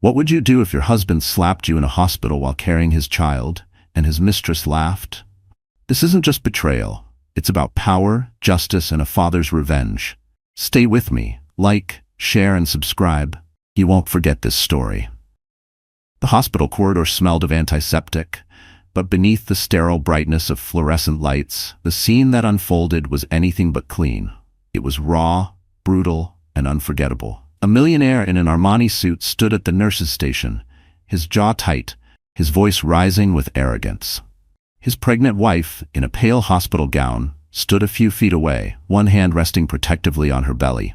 What would you do if your husband slapped you in a hospital while carrying his child?" And his mistress laughed. "This isn't just betrayal. It's about power, justice, and a father's revenge. Stay with me. Like, share, and subscribe. You won't forget this story." The hospital corridor smelled of antiseptic, but beneath the sterile brightness of fluorescent lights, the scene that unfolded was anything but clean. It was raw, brutal, and unforgettable. A millionaire in an Armani suit stood at the nurse's station, his jaw tight, his voice rising with arrogance. His pregnant wife, in a pale hospital gown, stood a few feet away, one hand resting protectively on her belly.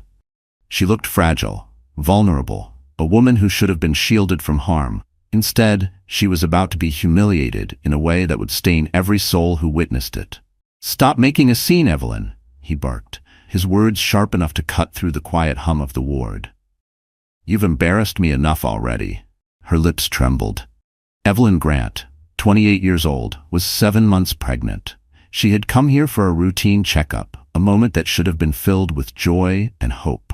She looked fragile, vulnerable, a woman who should have been shielded from harm. Instead, she was about to be humiliated in a way that would stain every soul who witnessed it. "Stop making a scene, Evelyn," he barked, his words sharp enough to cut through the quiet hum of the ward. "You've embarrassed me enough already." Her lips trembled. Evelyn Grant, 28 years old, was 7 months pregnant. She had come here for a routine checkup, a moment that should have been filled with joy and hope.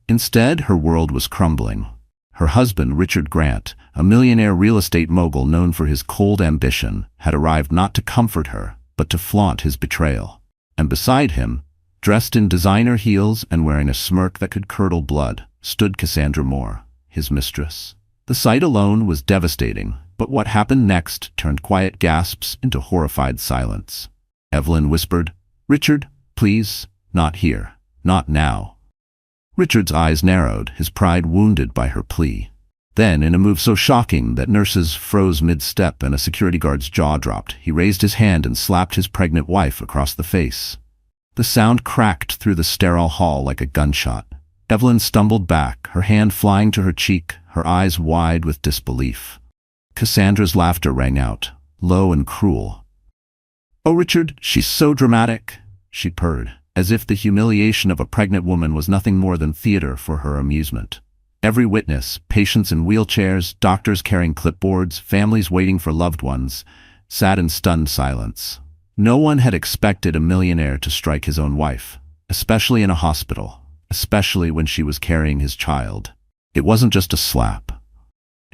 Instead, her world was crumbling. Her husband, Richard Grant, a millionaire real estate mogul known for his cold ambition, had arrived not to comfort her, but to flaunt his betrayal. And beside him, dressed in designer heels and wearing a smirk that could curdle blood, stood Cassandra Moore, his mistress. The sight alone was devastating, but what happened next turned quiet gasps into horrified silence. Evelyn whispered, "Richard, please, not here, not now." Richard's eyes narrowed, his pride wounded by her plea. Then, in a move so shocking that nurses froze mid-step and a security guard's jaw dropped, he raised his hand and slapped his pregnant wife across the face. The sound cracked through the sterile hall like a gunshot. Evelyn stumbled back, her hand flying to her cheek, her eyes wide with disbelief. Cassandra's laughter rang out, low and cruel. "Oh, Richard, she's so dramatic," she purred, as if the humiliation of a pregnant woman was nothing more than theater for her amusement. Every witness, patients in wheelchairs, doctors carrying clipboards, families waiting for loved ones, sat in stunned silence. No one had expected a millionaire to strike his own wife, especially in a hospital, especially when she was carrying his child. It wasn't just a slap.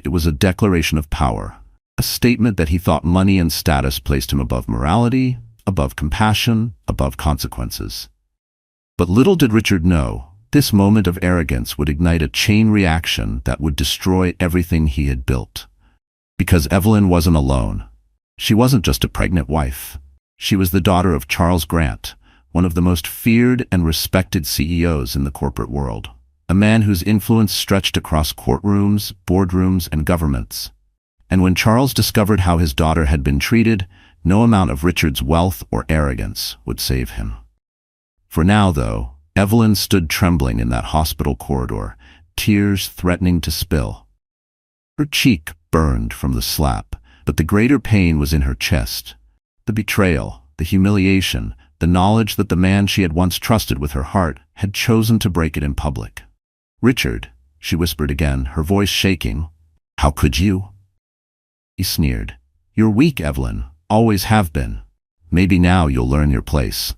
It was a declaration of power, a statement that he thought money and status placed him above morality, above compassion, above consequences. But little did Richard know, this moment of arrogance would ignite a chain reaction that would destroy everything he had built. Because Evelyn wasn't alone. She wasn't just a pregnant wife. She was the daughter of Charles Grant, one of the most feared and respected CEOs in the corporate world. A man whose influence stretched across courtrooms, boardrooms, and governments. And when Charles discovered how his daughter had been treated, no amount of Richard's wealth or arrogance would save him. For now, though, Evelyn stood trembling in that hospital corridor, tears threatening to spill. Her cheek burned from the slap, but the greater pain was in her chest. The betrayal, the humiliation, the knowledge that the man she had once trusted with her heart had chosen to break it in public. "Richard," she whispered again, her voice shaking, "how could you?" He sneered. "You're weak, Evelyn. Always have been. Maybe now you'll learn your place."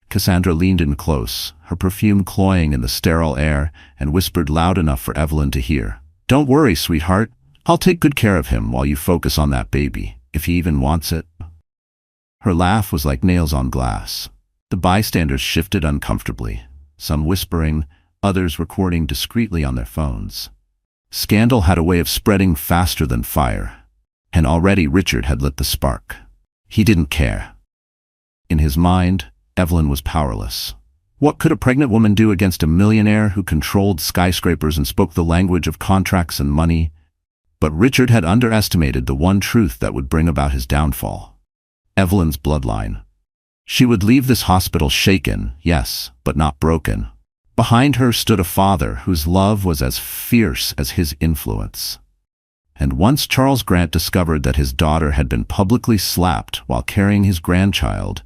Cassandra leaned in close, her perfume cloying in the sterile air, and whispered loud enough for Evelyn to hear. "Don't worry, sweetheart. I'll take good care of him while you focus on that baby, if he even wants it." Her laugh was like nails on glass. The bystanders shifted uncomfortably, some whispering, others recording discreetly on their phones. Scandal had a way of spreading faster than fire, and already Richard had lit the spark. He didn't care. In his mind, Evelyn was powerless. What could a pregnant woman do against a millionaire who controlled skyscrapers and spoke the language of contracts and money? But Richard had underestimated the one truth that would bring about his downfall. Evelyn's bloodline. She would leave this hospital shaken, yes, but not broken. Behind her stood a father whose love was as fierce as his influence. And once Charles Grant discovered that his daughter had been publicly slapped while carrying his grandchild,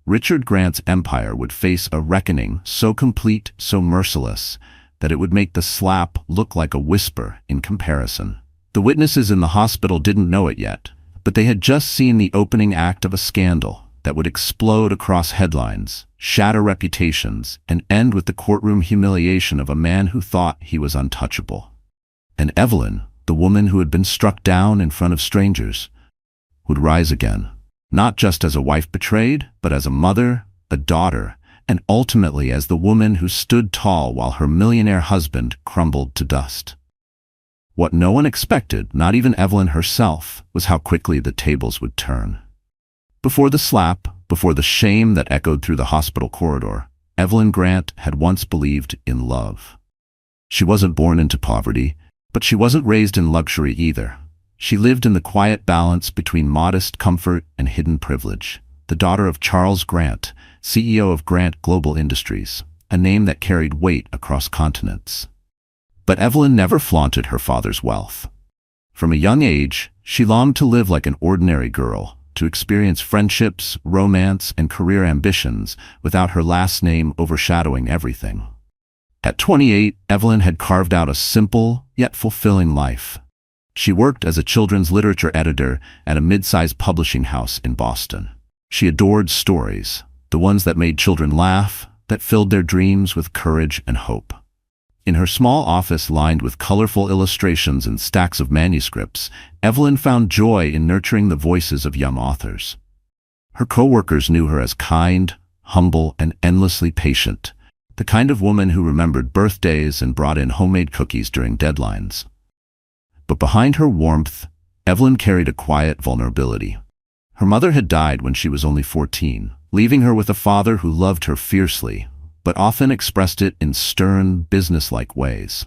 Richard Grant's empire would face a reckoning so complete, so merciless, that it would make the slap look like a whisper in comparison. The witnesses in the hospital didn't know it yet, but they had just seen the opening act of a scandal that would explode across headlines, shatter reputations, and end with the courtroom humiliation of a man who thought he was untouchable. And Evelyn, the woman who had been struck down in front of strangers, would rise again, not just as a wife betrayed, but as a mother, a daughter, and ultimately as the woman who stood tall while her millionaire husband crumbled to dust. What no one expected, not even Evelyn herself, was how quickly the tables would turn. Before the slap, before the shame that echoed through the hospital corridor, Evelyn Grant had once believed in love. She wasn't born into poverty, but she wasn't raised in luxury either. She lived in the quiet balance between modest comfort and hidden privilege. The daughter of Charles Grant, CEO of Grant Global Industries, a name that carried weight across continents. But Evelyn never flaunted her father's wealth. From a young age, she longed to live like an ordinary girl, to experience friendships, romance, and career ambitions without her last name overshadowing everything. At 28, Evelyn had carved out a simple, yet fulfilling life. She worked as a children's literature editor at a mid-sized publishing house in Boston. She adored stories, the ones that made children laugh, that filled their dreams with courage and hope. In her small office lined with colorful illustrations and stacks of manuscripts, Evelyn found joy in nurturing the voices of young authors. Her co-workers knew her as kind, humble, and endlessly patient, the kind of woman who remembered birthdays and brought in homemade cookies during deadlines. But behind her warmth, Evelyn carried a quiet vulnerability. Her mother had died when she was only 14, leaving her with a father who loved her fiercely, but often expressed it in stern, businesslike ways.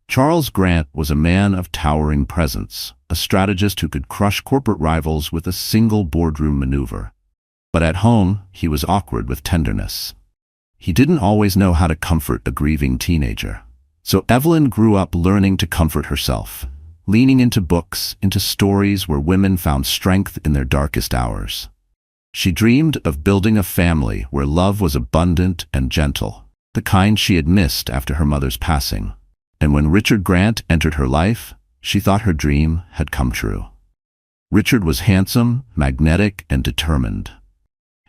Charles Grant was a man of towering presence, a strategist who could crush corporate rivals with a single boardroom maneuver. But at home, he was awkward with tenderness. He didn't always know how to comfort a grieving teenager. So Evelyn grew up learning to comfort herself, leaning into books, into stories where women found strength in their darkest hours. She dreamed of building a family where love was abundant and gentle, the kind she had missed after her mother's passing. And when Richard Grant entered her life, she thought her dream had come true. Richard was handsome, magnetic, and determined.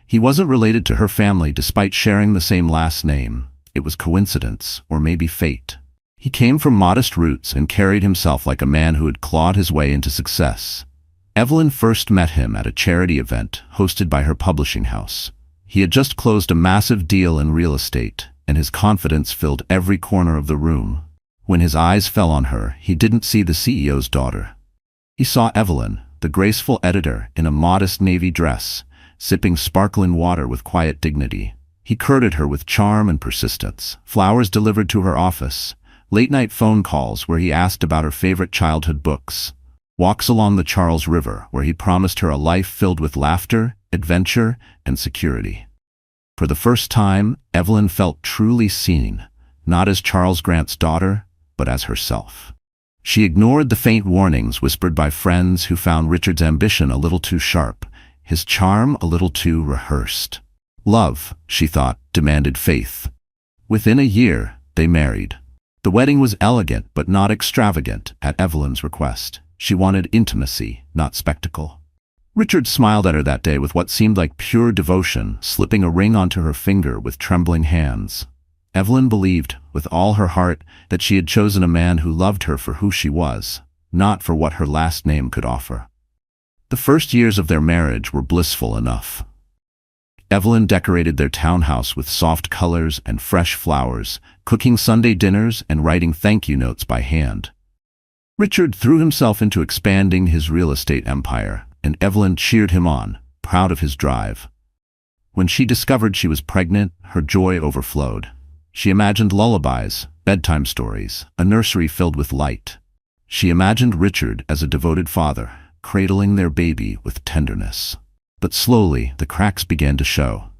He wasn't related to her family despite sharing the same last name. It was coincidence, or maybe fate. He came from modest roots and carried himself like a man who had clawed his way into success. Evelyn first met him at a charity event hosted by her publishing house. He had just closed a massive deal in real estate, and his confidence filled every corner of the room. When his eyes fell on her, he didn't see the CEO's daughter. He saw Evelyn, the graceful editor, in a modest navy dress, sipping sparkling water with quiet dignity. He courted her with charm and persistence, flowers delivered to her office, late-night phone calls where he asked about her favorite childhood books, walks along the Charles River where he promised her a life filled with laughter, adventure, and security. For the first time, Evelyn felt truly seen, not as Charles Grant's daughter, but as herself. She ignored the faint warnings whispered by friends who found Richard's ambition a little too sharp, his charm a little too rehearsed. Love, she thought, demanded faith. Within a year, they married. The wedding was elegant but not extravagant at Evelyn's request. She wanted intimacy, not spectacle. Richard smiled at her that day with what seemed like pure devotion, slipping a ring onto her finger with trembling hands. Evelyn believed, with all her heart, that she had chosen a man who loved her for who she was, not for what her last name could offer. The first years of their marriage were blissful enough. Evelyn decorated their townhouse with soft colors and fresh flowers, cooking Sunday dinners and writing thank-you notes by hand. Richard threw himself into expanding his real estate empire, and Evelyn cheered him on, proud of his drive. When she discovered she was pregnant, her joy overflowed. She imagined lullabies, bedtime stories, a nursery filled with light. She imagined Richard as a devoted father, cradling their baby with tenderness. But slowly, the cracks began to show.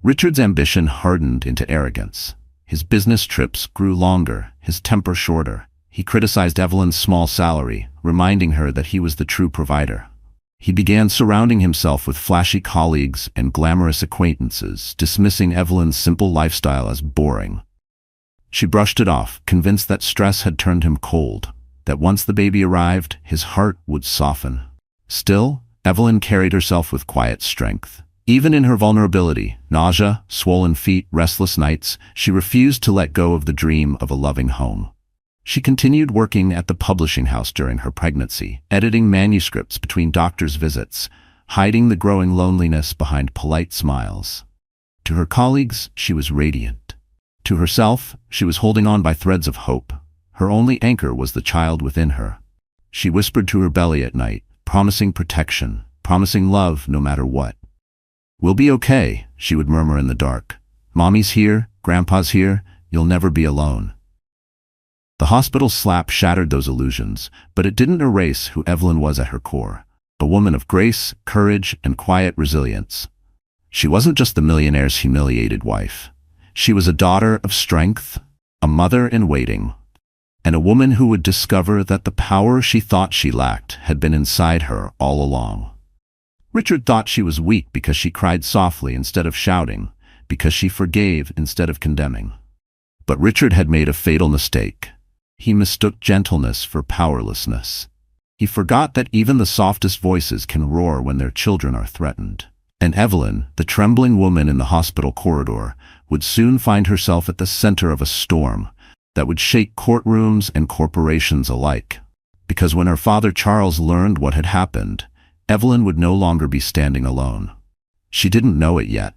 Richard's ambition hardened into arrogance. His business trips grew longer, his temper shorter. He criticized Evelyn's small salary, reminding her that he was the true provider. He began surrounding himself with flashy colleagues and glamorous acquaintances, dismissing Evelyn's simple lifestyle as boring. She brushed it off, convinced that stress had turned him cold, that once the baby arrived, his heart would soften. Still, Evelyn carried herself with quiet strength. Even in her vulnerability, nausea, swollen feet, restless nights, she refused to let go of the dream of a loving home. She continued working at the publishing house during her pregnancy, editing manuscripts between doctors' visits, hiding the growing loneliness behind polite smiles. To her colleagues, she was radiant. To herself, she was holding on by threads of hope. Her only anchor was the child within her. She whispered to her belly at night, promising protection, promising love no matter what. "We'll be okay," she would murmur in the dark. "Mommy's here, Grandpa's here, you'll never be alone." The hospital slap shattered those illusions, but it didn't erase who Evelyn was at her core. A woman of grace, courage, and quiet resilience. She wasn't just the millionaire's humiliated wife. She was a daughter of strength, a mother in waiting, and a woman who would discover that the power she thought she lacked had been inside her all along. Richard thought she was weak because she cried softly instead of shouting, because she forgave instead of condemning. But Richard had made a fatal mistake. He mistook gentleness for powerlessness. He forgot that even the softest voices can roar when their children are threatened. And Evelyn, the trembling woman in the hospital corridor, would soon find herself at the center of a storm that would shake courtrooms and corporations alike. Because when her father Charles learned what had happened, Evelyn would no longer be standing alone. She didn't know it yet,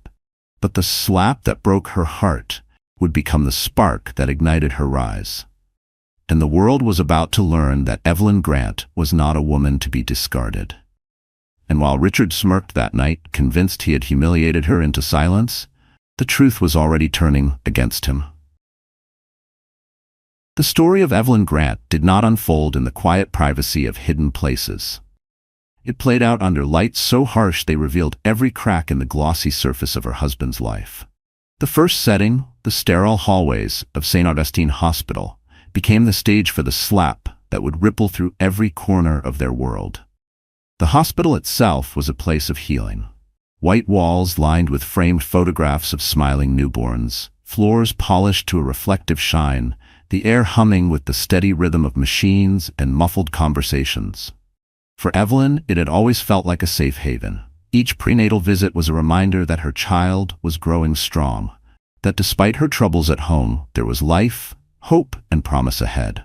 but the slap that broke her heart would become the spark that ignited her rise. And the world was about to learn that Evelyn Grant was not a woman to be discarded. And while Richard smirked that night, convinced he had humiliated her into silence, the truth was already turning against him. The story of Evelyn Grant did not unfold in the quiet privacy of hidden places. It played out under lights so harsh they revealed every crack in the glossy surface of her husband's life. The first setting, the sterile hallways of St. Augustine Hospital, became the stage for the slap that would ripple through every corner of their world. The hospital itself was a place of healing. White walls lined with framed photographs of smiling newborns, floors polished to a reflective shine, the air humming with the steady rhythm of machines and muffled conversations. For Evelyn, it had always felt like a safe haven. Each prenatal visit was a reminder that her child was growing strong, that despite her troubles at home, there was life, hope, and promise ahead.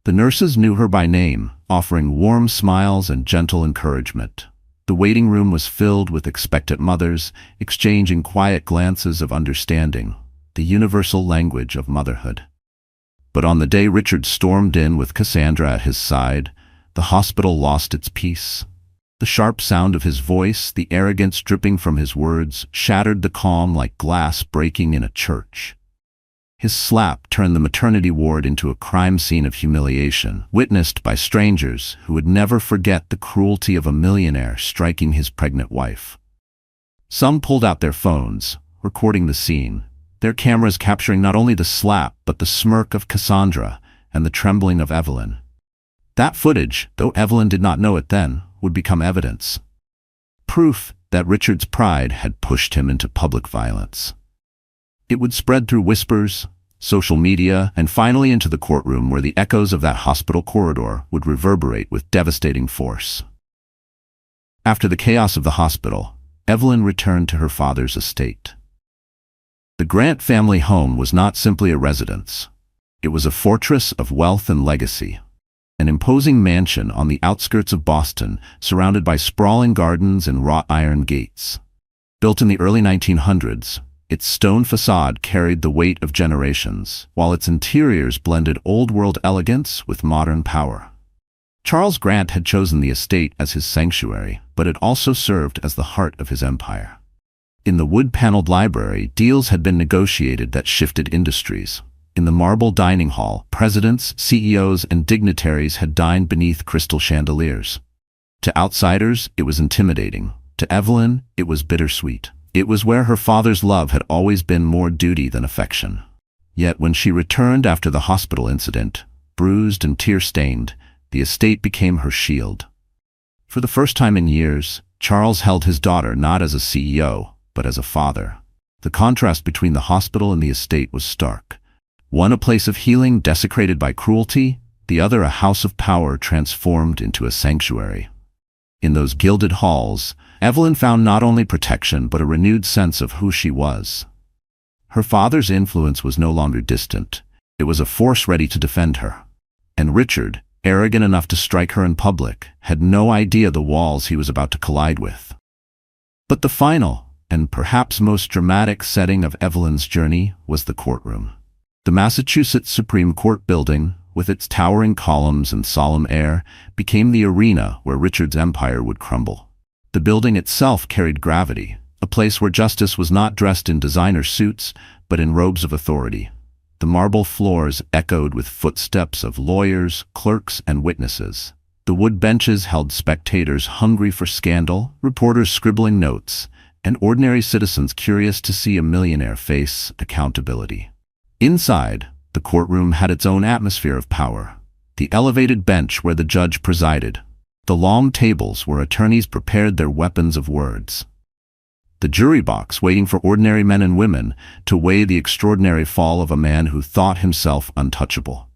The nurses knew her by name, offering warm smiles and gentle encouragement. The waiting room was filled with expectant mothers, exchanging quiet glances of understanding, the universal language of motherhood. But on the day Richard stormed in with Cassandra at his side, the hospital lost its peace. The sharp sound of his voice, the arrogance dripping from his words, shattered the calm like glass breaking in a church. His slap turned the maternity ward into a crime scene of humiliation, witnessed by strangers who would never forget the cruelty of a millionaire striking his pregnant wife. Some pulled out their phones, recording the scene, their cameras capturing not only the slap but the smirk of Cassandra and the trembling of Evelyn. That footage, though Evelyn did not know it then, would become evidence. Proof that Richard's pride had pushed him into public violence. It would spread through whispers, social media, and finally into the courtroom where the echoes of that hospital corridor would reverberate with devastating force. After the chaos of the hospital, Evelyn returned to her father's estate. The Grant family home was not simply a residence. It was a fortress of wealth and legacy. An imposing mansion on the outskirts of Boston, surrounded by sprawling gardens and wrought iron gates. Built in the early 1900s, its stone facade carried the weight of generations, while its interiors blended old-world elegance with modern power. Charles Grant had chosen the estate as his sanctuary, but it also served as the heart of his empire. In the wood-paneled library, deals had been negotiated that shifted industries. In the marble dining hall, presidents, CEOs, and dignitaries had dined beneath crystal chandeliers. To outsiders, it was intimidating. To Evelyn, it was bittersweet. It was where her father's love had always been more duty than affection. Yet when she returned after the hospital incident, bruised and tear-stained, the estate became her shield. For the first time in years, Charles held his daughter not as a CEO, but as a father. The contrast between the hospital and the estate was stark. One a place of healing desecrated by cruelty, the other a house of power transformed into a sanctuary. In those gilded halls, Evelyn found not only protection but a renewed sense of who she was. Her father's influence was no longer distant. It was a force ready to defend her. And Richard, arrogant enough to strike her in public, had no idea the walls he was about to collide with. But the final, and perhaps most dramatic setting of Evelyn's journey was the courtroom. The Massachusetts Supreme Court building, with its towering columns and solemn air, became the arena where Richard's empire would crumble. The building itself carried gravity, a place where justice was not dressed in designer suits, but in robes of authority. The marble floors echoed with footsteps of lawyers, clerks, and witnesses. The wood benches held spectators hungry for scandal, reporters scribbling notes, and ordinary citizens curious to see a millionaire face accountability. Inside, the courtroom had its own atmosphere of power. The elevated bench where the judge presided. The long tables where attorneys prepared their weapons of words. The jury box waiting for ordinary men and women to weigh the extraordinary fall of a man who thought himself untouchable.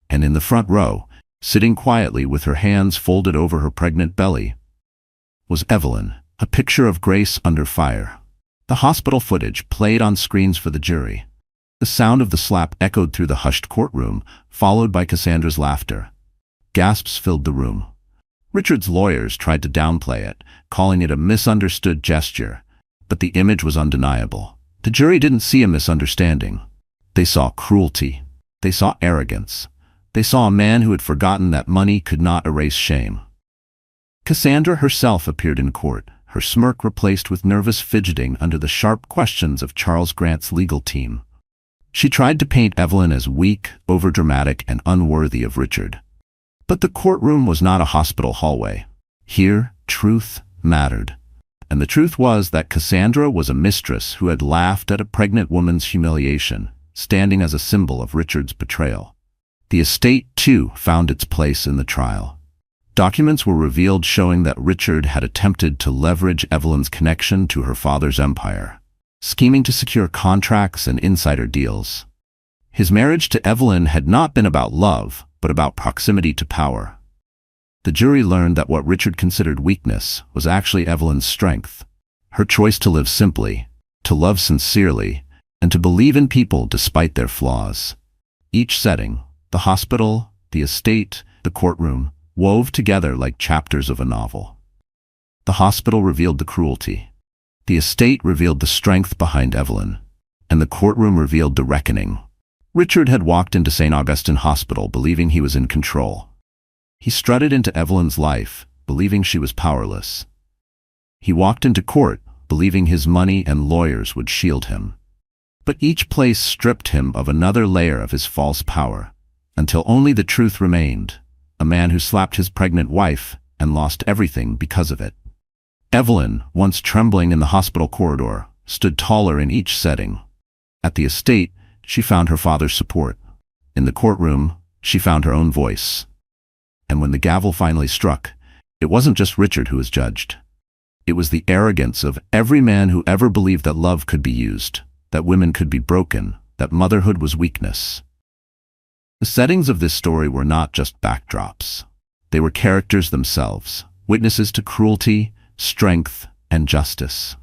And in the front row, sitting quietly with her hands folded over her pregnant belly, was Evelyn, a picture of grace under fire. The hospital footage played on screens for the jury. The sound of the slap echoed through the hushed courtroom, followed by Cassandra's laughter. Gasps filled the room. Richard's lawyers tried to downplay it, calling it a misunderstood gesture, but the image was undeniable. The jury didn't see a misunderstanding. They saw cruelty. They saw arrogance. They saw a man who had forgotten that money could not erase shame. Cassandra herself appeared in court, her smirk replaced with nervous fidgeting under the sharp questions of Charles Grant's legal team. She tried to paint Evelyn as weak, overdramatic, and unworthy of Richard. But the courtroom was not a hospital hallway. Here, truth mattered. And the truth was that Cassandra was a mistress who had laughed at a pregnant woman's humiliation, standing as a symbol of Richard's betrayal. The estate, too, found its place in the trial. Documents were revealed showing that Richard had attempted to leverage Evelyn's connection to her father's empire, scheming to secure contracts and insider deals. His marriage to Evelyn had not been about love, but about proximity to power. The jury learned that what Richard considered weakness was actually Evelyn's strength, her choice to live simply, to love sincerely, and to believe in people despite their flaws. Each setting, the hospital, the estate, the courtroom, wove together like chapters of a novel. The hospital revealed the cruelty. The estate revealed the strength behind Evelyn, and the courtroom revealed the reckoning. Richard had walked into St. Augustine Hospital believing he was in control. He strutted into Evelyn's life, believing she was powerless. He walked into court, believing his money and lawyers would shield him. But each place stripped him of another layer of his false power, until only the truth remained, a man who slapped his pregnant wife and lost everything because of it. Evelyn, once trembling in the hospital corridor, stood taller in each setting. At the estate, she found her father's support. In the courtroom, she found her own voice. And when the gavel finally struck, it wasn't just Richard who was judged. It was the arrogance of every man who ever believed that love could be used, that women could be broken, that motherhood was weakness. The settings of this story were not just backdrops. They were characters themselves, witnesses to cruelty, strength, and justice.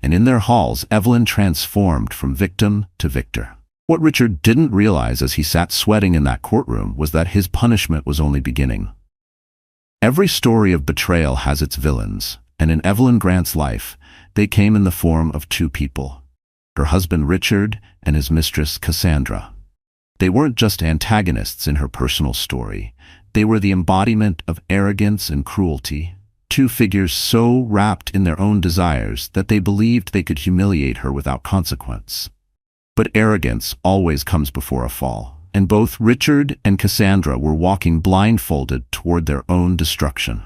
And in their halls, Evelyn transformed from victim to victor. What Richard didn't realize as he sat sweating in that courtroom was that his punishment was only beginning. Every story of betrayal has its villains, and in Evelyn Grant's life, they came in the form of two people, her husband Richard and his mistress Cassandra. They weren't just antagonists in her personal story. They were the embodiment of arrogance and cruelty, two figures so wrapped in their own desires that they believed they could humiliate her without consequence. But arrogance always comes before a fall, and both Richard and Cassandra were walking blindfolded toward their own destruction.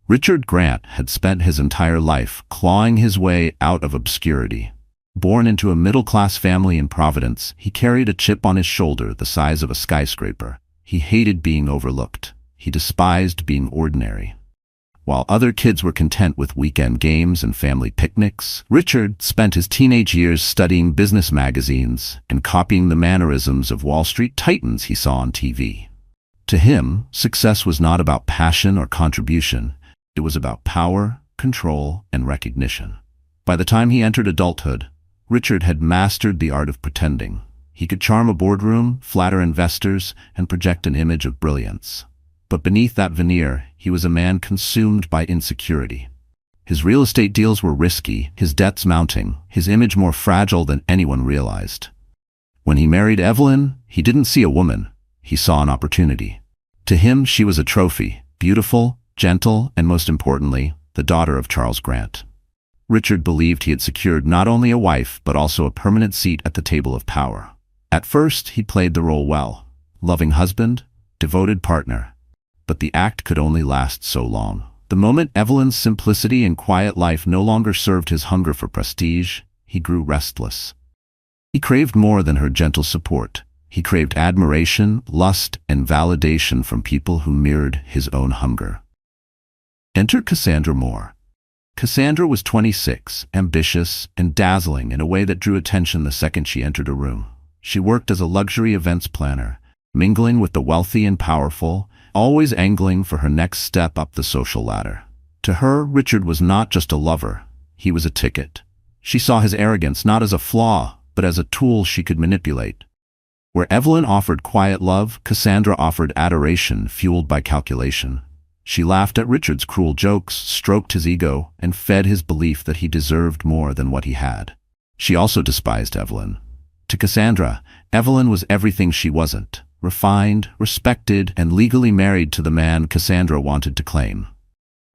Richard Grant had spent his entire life clawing his way out of obscurity. Born into a middle-class family in Providence, he carried a chip on his shoulder the size of a skyscraper. He hated being overlooked. He despised being ordinary. While other kids were content with weekend games and family picnics, Richard spent his teenage years studying business magazines and copying the mannerisms of Wall Street titans he saw on TV. To him, success was not about passion or contribution. It was about power, control, and recognition. By the time he entered adulthood, Richard had mastered the art of pretending. He could charm a boardroom, flatter investors, and project an image of brilliance. But beneath that veneer, he was a man consumed by insecurity. His real estate deals were risky, his debts mounting, his image more fragile than anyone realized. When he married Evelyn, he didn't see a woman, he saw an opportunity. To him, she was a trophy, beautiful, gentle, and most importantly, the daughter of Charles Grant. Richard believed he had secured not only a wife, but also a permanent seat at the table of power. At first, he played the role well. Loving husband, devoted partner. But the act could only last so long. The moment Evelyn's simplicity and quiet life no longer served his hunger for prestige, he grew restless. He craved more than her gentle support. He craved admiration, lust, and validation from people who mirrored his own hunger. Enter Cassandra Moore. Cassandra was 26, ambitious, and dazzling in a way that drew attention the second she entered a room. She worked as a luxury events planner, mingling with the wealthy and powerful, always angling for her next step up the social ladder. To her, Richard was not just a lover, he was a ticket. She saw his arrogance not as a flaw, but as a tool she could manipulate. Where Evelyn offered quiet love, Cassandra offered adoration fueled by calculation. She laughed at Richard's cruel jokes, stroked his ego, and fed his belief that he deserved more than what he had. She also despised Evelyn. To Cassandra, Evelyn was everything she wasn't. Refined, respected, and legally married to the man Cassandra wanted to claim.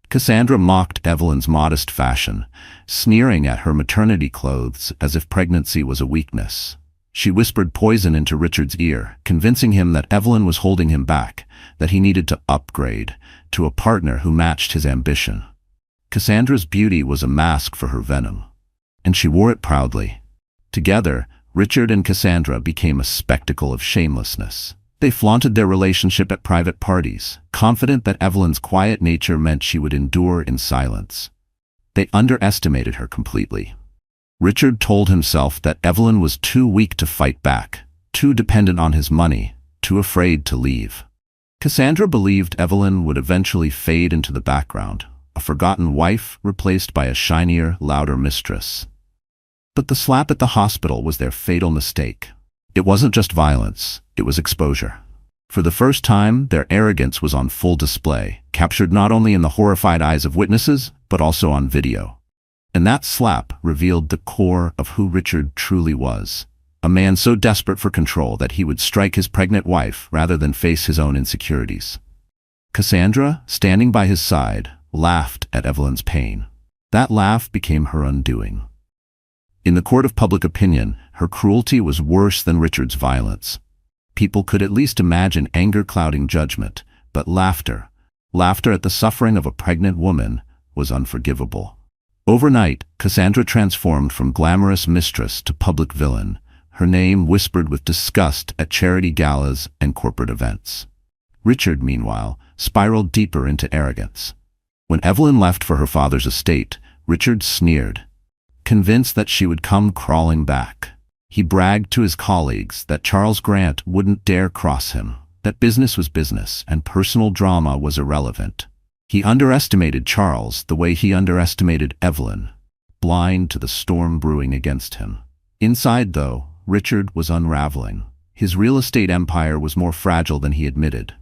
Cassandra mocked Evelyn's modest fashion, sneering at her maternity clothes as if pregnancy was a weakness. She whispered poison into Richard's ear, convincing him that Evelyn was holding him back, that he needed to upgrade to a partner who matched his ambition. Cassandra's beauty was a mask for her venom, and she wore it proudly. Together, Richard and Cassandra became a spectacle of shamelessness. They flaunted their relationship at private parties, confident that Evelyn's quiet nature meant she would endure in silence. They underestimated her completely. Richard told himself that Evelyn was too weak to fight back, too dependent on his money, too afraid to leave. Cassandra believed Evelyn would eventually fade into the background, a forgotten wife replaced by a shinier, louder mistress. But the slap at the hospital was their fatal mistake. It wasn't just violence, it was exposure. For the first time, their arrogance was on full display, captured not only in the horrified eyes of witnesses, but also on video. And that slap revealed the core of who Richard truly was. A man so desperate for control that he would strike his pregnant wife rather than face his own insecurities. Cassandra, standing by his side, laughed at Evelyn's pain. That laugh became her undoing. In the court of public opinion, her cruelty was worse than Richard's violence. People could at least imagine anger clouding judgment, but laughter at the suffering of a pregnant woman, was unforgivable. Overnight, Cassandra transformed from glamorous mistress to public villain, her name whispered with disgust at charity galas and corporate events. Richard, meanwhile, spiraled deeper into arrogance. When Evelyn left for her father's estate, Richard sneered, convinced that she would come crawling back. He bragged to his colleagues that Charles Grant wouldn't dare cross him, that business was business and personal drama was irrelevant. He underestimated Charles the way he underestimated Evelyn, blind to the storm brewing against him. Inside, though, Richard was unraveling. His real estate empire was more fragile than he admitted.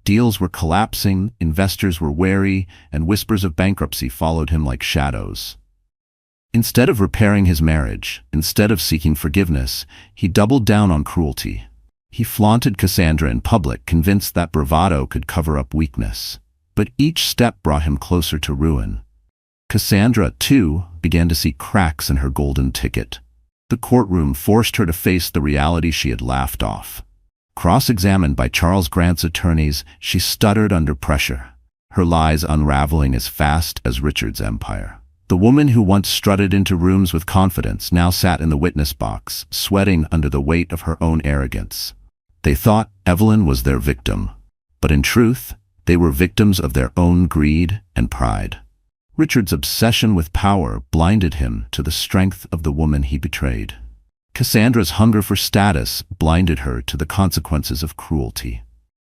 Deals were collapsing, investors were wary, and whispers of bankruptcy followed him like shadows. Instead of repairing his marriage, instead of seeking forgiveness, he doubled down on cruelty. He flaunted Cassandra in public, convinced that bravado could cover up weakness. But each step brought him closer to ruin. Cassandra, too, began to see cracks in her golden ticket. The courtroom forced her to face the reality she had laughed off. Cross-examined by Charles Grant's attorneys, she stuttered under pressure, her lies unraveling as fast as Richard's empire. The woman who once strutted into rooms with confidence now sat in the witness box, sweating under the weight of her own arrogance. They thought Evelyn was their victim, but in truth, they were victims of their own greed and pride. Richard's obsession with power blinded him to the strength of the woman he betrayed. Cassandra's hunger for status blinded her to the consequences of cruelty.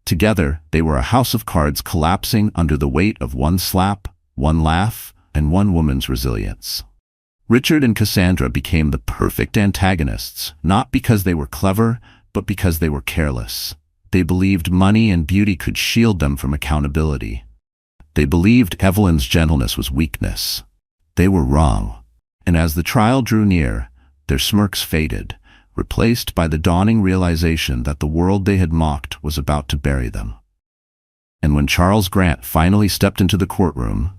Together, they were a house of cards collapsing under the weight of one slap, one laugh, and one woman's resilience. Richard and Cassandra became the perfect antagonists, not because they were clever, but because they were careless. They believed money and beauty could shield them from accountability. They believed Evelyn's gentleness was weakness. They were wrong. And as the trial drew near, their smirks faded, replaced by the dawning realization that the world they had mocked was about to bury them. And when Charles Grant finally stepped into the courtroom,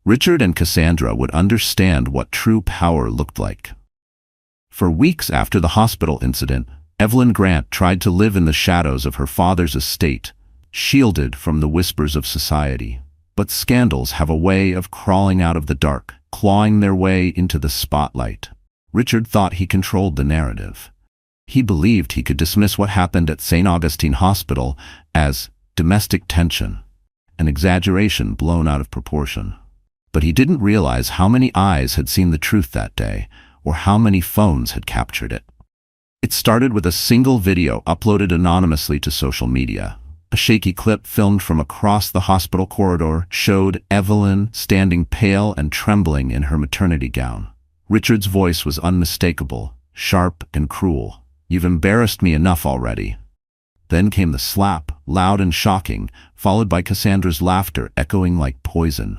Richard and Cassandra would understand what true power looked like. For weeks after the hospital incident, Evelyn Grant tried to live in the shadows of her father's estate, shielded from the whispers of society. But scandals have a way of crawling out of the dark, clawing their way into the spotlight. Richard thought he controlled the narrative. He believed he could dismiss what happened at St. Augustine Hospital as domestic tension, an exaggeration blown out of proportion. But he didn't realize how many eyes had seen the truth that day, or how many phones had captured it. It started with a single video uploaded anonymously to social media. A shaky clip filmed from across the hospital corridor showed Evelyn standing pale and trembling in her maternity gown. Richard's voice was unmistakable, sharp and cruel. "You've embarrassed me enough already." Then came the slap, loud and shocking, followed by Cassandra's laughter echoing like poison.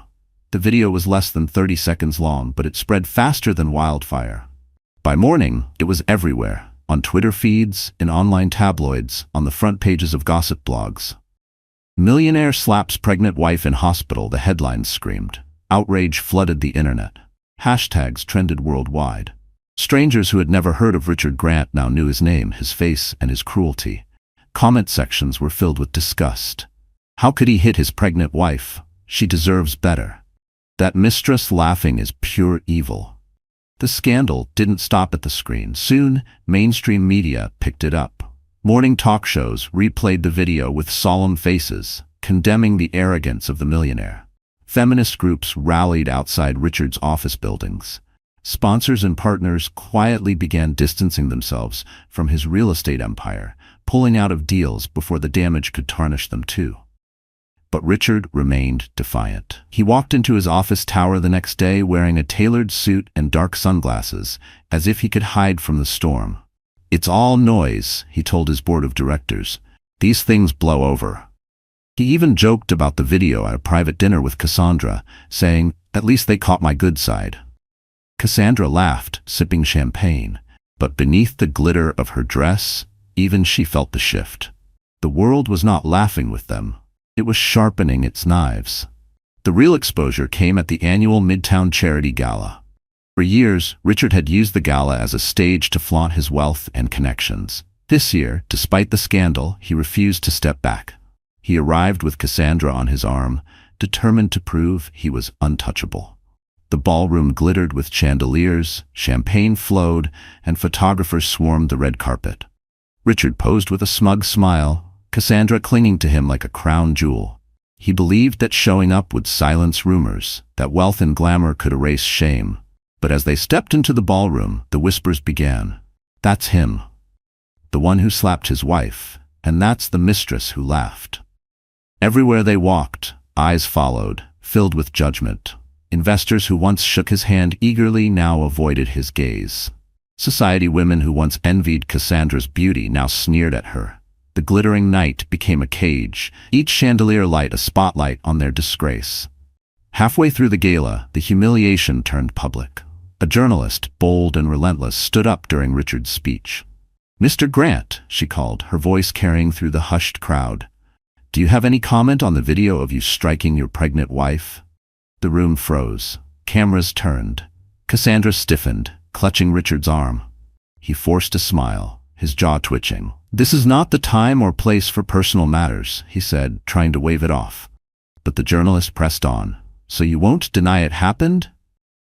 The video was less than 30 seconds long, but it spread faster than wildfire. By morning, it was everywhere. On Twitter feeds, in online tabloids, on the front pages of gossip blogs. "Millionaire slaps pregnant wife in hospital," the headlines screamed. Outrage flooded the internet. Hashtags trended worldwide. Strangers who had never heard of Richard Grant now knew his name, his face, and his cruelty. Comment sections were filled with disgust. How could he hit his pregnant wife? She deserves better. That Mistress laughing is pure evil. The scandal didn't stop at the screen. Soon, mainstream media picked it up. Morning talk shows replayed the video with solemn faces, condemning the arrogance of the millionaire. Feminist groups rallied outside Richard's office buildings. Sponsors and partners quietly began distancing themselves from his real estate empire, pulling out of deals before the damage could tarnish them too. But Richard remained defiant. He walked into his office tower the next day wearing a tailored suit and dark sunglasses, as if he could hide from the storm. "It's all noise," he told his board of directors. "These things blow over." He even joked about the video at a private dinner with Cassandra, saying, "At least they caught my good side." Cassandra laughed, sipping champagne, but beneath the glitter of her dress, even she felt the shift. The world was not laughing with them. It was sharpening its knives. The real exposure came at the annual Midtown Charity Gala. For years, Richard had used the gala as a stage to flaunt his wealth and connections. This year, despite the scandal, he refused to step back. He arrived with Cassandra on his arm, determined to prove he was untouchable. The ballroom glittered with chandeliers, champagne flowed, and photographers swarmed the red carpet. Richard posed with a smug smile, Cassandra clinging to him like a crown jewel. He believed that showing up would silence rumors, that wealth and glamour could erase shame. But as they stepped into the ballroom, the whispers began. "That's him. The one who slapped his wife. And that's the mistress who laughed." Everywhere they walked, eyes followed, filled with judgment. Investors who once shook his hand eagerly now avoided his gaze. Society women who once envied Cassandra's beauty now sneered at her. The glittering night became a cage, each chandelier light a spotlight on their disgrace. Halfway through the gala, the humiliation turned public. A journalist, bold and relentless, stood up during Richard's speech. "Mr. Grant," she called, her voice carrying through the hushed crowd. "Do you have any comment on the video of you striking your pregnant wife?" The room froze. Cameras turned. Cassandra stiffened, clutching Richard's arm. He forced a smile, his jaw twitching. "This is not the time or place for personal matters," he said, trying to wave it off. But the journalist pressed on. "So you won't deny it happened?"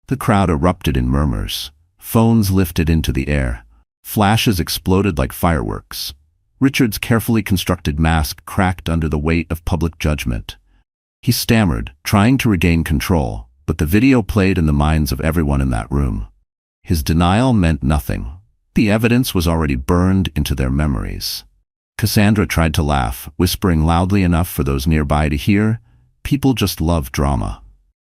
The crowd erupted in murmurs. Phones lifted into the air. Flashes exploded like fireworks. Richard's carefully constructed mask cracked under the weight of public judgment. He stammered, trying to regain control, but the video played in the minds of everyone in that room. His denial meant nothing. The evidence was already burned into their memories. Cassandra tried to laugh, whispering loudly enough for those nearby to hear, "People just love drama."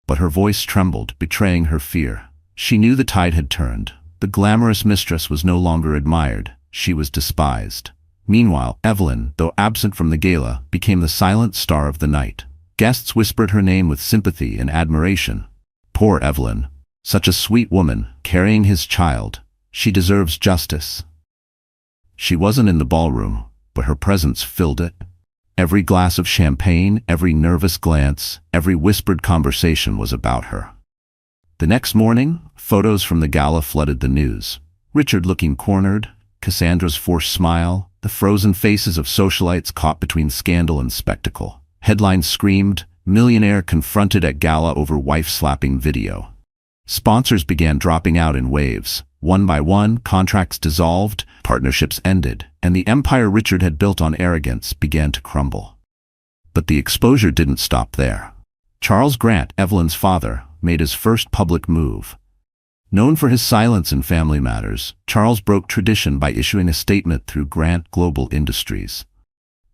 But her voice trembled, betraying her fear. She knew the tide had turned. The glamorous mistress was no longer admired, she was despised. Meanwhile, Evelyn, though absent from the gala, became the silent star of the night. Guests whispered her name with sympathy and admiration. Poor Evelyn. Such a sweet woman, carrying his child. She deserves justice. She wasn't in the ballroom, but her presence filled it. Every glass of champagne, every nervous glance, every whispered conversation was about her. The next morning, photos from the gala flooded the news. Richard looking cornered, Cassandra's forced smile, the frozen faces of socialites caught between scandal and spectacle. Headlines screamed, "Millionaire confronted at gala over wife-slapping video." Sponsors began dropping out in waves. One by one, contracts dissolved, partnerships ended, and the empire Richard had built on arrogance began to crumble. But the exposure didn't stop there. Charles Grant, Evelyn's father, made his first public move. Known for his silence in family matters, Charles broke tradition by issuing a statement through Grant Global Industries.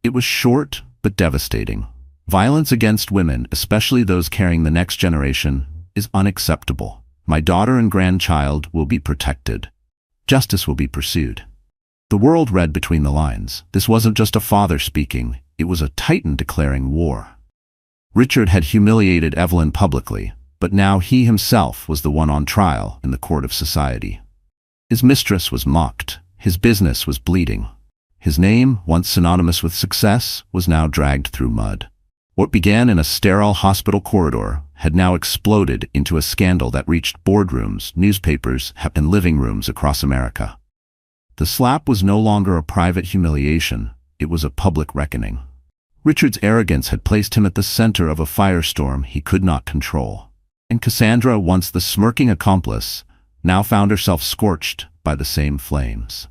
It was short, but devastating. "Violence against women, especially those carrying the next generation, is unacceptable. My daughter and grandchild will be protected. Justice will be pursued." The world read between the lines. This wasn't just a father speaking, it was a titan declaring war. Richard had humiliated Evelyn publicly, but now he himself was the one on trial in the court of society. His mistress was mocked, his business was bleeding. His name, once synonymous with success, was now dragged through mud. What began in a sterile hospital corridor had now exploded into a scandal that reached boardrooms, newspapers, and living rooms across America. The slap was no longer a private humiliation, it was a public reckoning. Richard's arrogance had placed him at the center of a firestorm he could not control. And Cassandra, once the smirking accomplice, now found herself scorched by the same flames.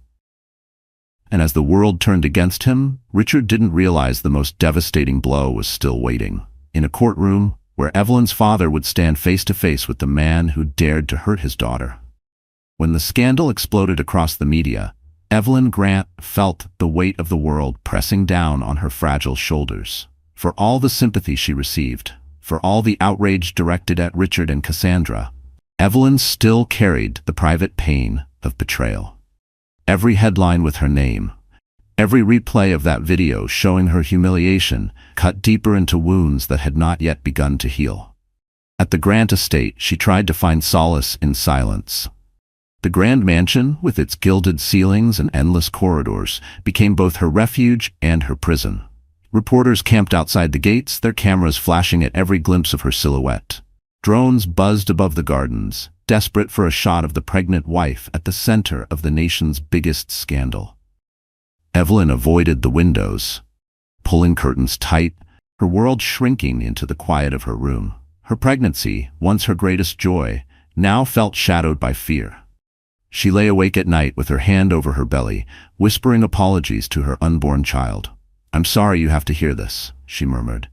And as the world turned against him, Richard didn't realize the most devastating blow was still waiting. In a courtroom, where Evelyn's father would stand face to face with the man who dared to hurt his daughter. When the scandal exploded across the media, Evelyn Grant felt the weight of the world pressing down on her fragile shoulders. For all the sympathy she received, for all the outrage directed at Richard and Cassandra, Evelyn still carried the private pain of betrayal. Every headline with her name, every replay of that video showing her humiliation cut deeper into wounds that had not yet begun to heal. At the Grant estate, she tried to find solace in silence. The grand mansion, with its gilded ceilings and endless corridors, became both her refuge and her prison. Reporters camped outside the gates, their cameras flashing at every glimpse of her silhouette. Drones buzzed above the gardens, desperate for a shot of the pregnant wife at the center of the nation's biggest scandal. Evelyn avoided the windows, pulling curtains tight, her world shrinking into the quiet of her room. Her pregnancy, once her greatest joy, now felt shadowed by fear. She lay awake at night with her hand over her belly, whispering apologies to her unborn child. "I'm sorry you have to hear this," she murmured.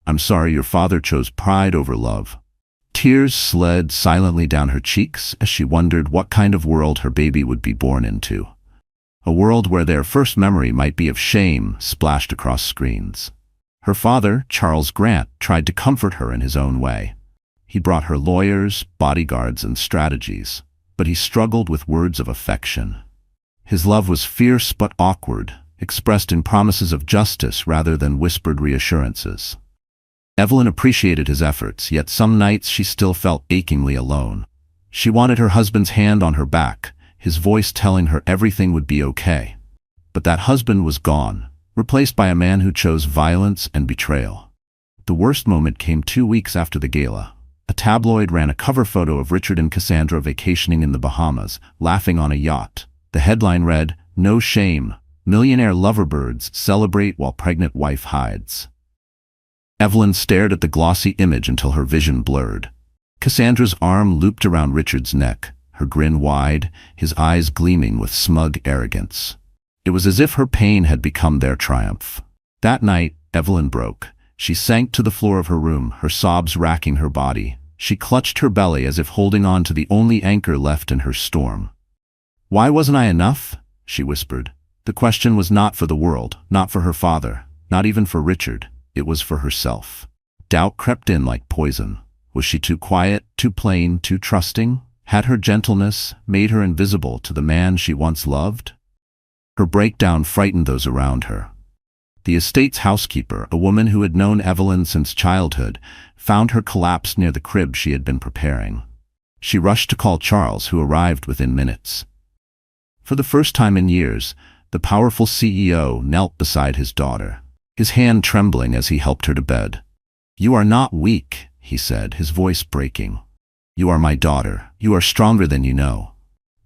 "I'm sorry your father chose pride over love." Tears slid silently down her cheeks as she wondered what kind of world her baby would be born into. A world where their first memory might be of shame splashed across screens. Her father, Charles Grant, tried to comfort her in his own way. He brought her lawyers, bodyguards, and strategies, but he struggled with words of affection. His love was fierce but awkward, expressed in promises of justice rather than whispered reassurances. Evelyn appreciated his efforts, yet some nights she still felt achingly alone. She wanted her husband's hand on her back, his voice telling her everything would be okay. But that husband was gone, replaced by a man who chose violence and betrayal. The worst moment came 2 weeks after the gala. A tabloid ran a cover photo of Richard and Cassandra vacationing in the Bahamas, laughing on a yacht. The headline read, "No shame. Millionaire loverbirds celebrate while pregnant wife hides." Evelyn stared at the glossy image until her vision blurred. Cassandra's arm looped around Richard's neck, her grin wide, his eyes gleaming with smug arrogance. It was as if her pain had become their triumph. That night, Evelyn broke. She sank to the floor of her room, her sobs racking her body. She clutched her belly as if holding on to the only anchor left in her storm. "Why wasn't I enough?" she whispered. The question was not for the world, not for her father, not even for Richard. It was for herself. Doubt crept in like poison. Was she too quiet, too plain, too trusting? Had her gentleness made her invisible to the man she once loved? Her breakdown frightened those around her. The estate's housekeeper, a woman who had known Evelyn since childhood, found her collapsed near the crib she had been preparing. She rushed to call Charles, who arrived within minutes. For the first time in years, the powerful CEO knelt beside his daughter, his hand trembling as he helped her to bed. "You are not weak," he said, his voice breaking. "You are my daughter. You are stronger than you know."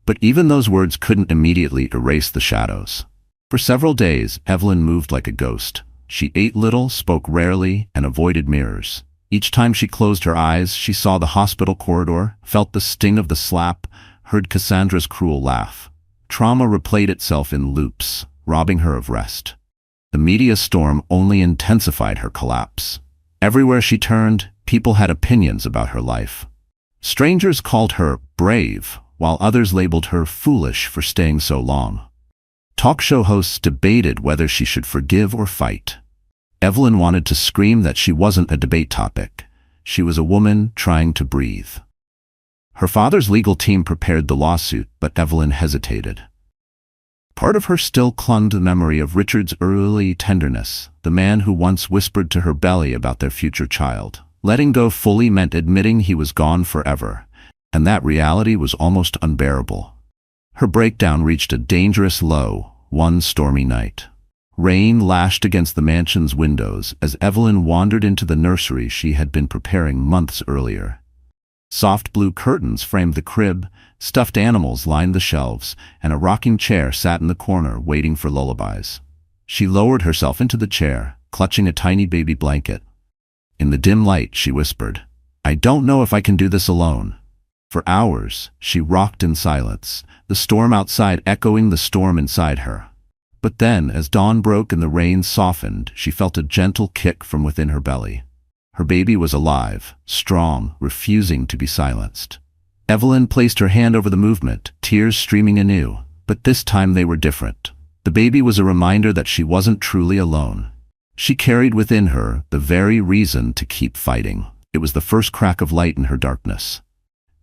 But even those words couldn't immediately erase the shadows. For several days, Evelyn moved like a ghost. She ate little, spoke rarely, and avoided mirrors. Each time she closed her eyes, she saw the hospital corridor, felt the sting of the slap, heard Cassandra's cruel laugh. Trauma replayed itself in loops, robbing her of rest. The media storm only intensified her collapse. Everywhere she turned, people had opinions about her life. Strangers called her brave, while others labeled her foolish for staying so long. Talk show hosts debated whether she should forgive or fight. Evelyn wanted to scream that she wasn't a debate topic. She was a woman trying to breathe. Her father's legal team prepared the lawsuit, but Evelyn hesitated. Part of her still clung to the memory of Richard's early tenderness, the man who once whispered to her belly about their future child. Letting go fully meant admitting he was gone forever, and that reality was almost unbearable. Her breakdown reached a dangerous low one stormy night. Rain lashed against the mansion's windows as Evelyn wandered into the nursery she had been preparing months earlier. Soft blue curtains framed the crib, stuffed animals lined the shelves, and a rocking chair sat in the corner waiting for lullabies. She lowered herself into the chair, clutching a tiny baby blanket. In the dim light, she whispered, "I don't know if I can do this alone." For hours, she rocked in silence, the storm outside echoing the storm inside her. But then, as dawn broke and the rain softened, she felt a gentle kick from within her belly. Her baby was alive, strong, refusing to be silenced. Evelyn placed her hand over the movement, tears streaming anew, but this time they were different. The baby was a reminder that she wasn't truly alone. She carried within her the very reason to keep fighting. It was the first crack of light in her darkness.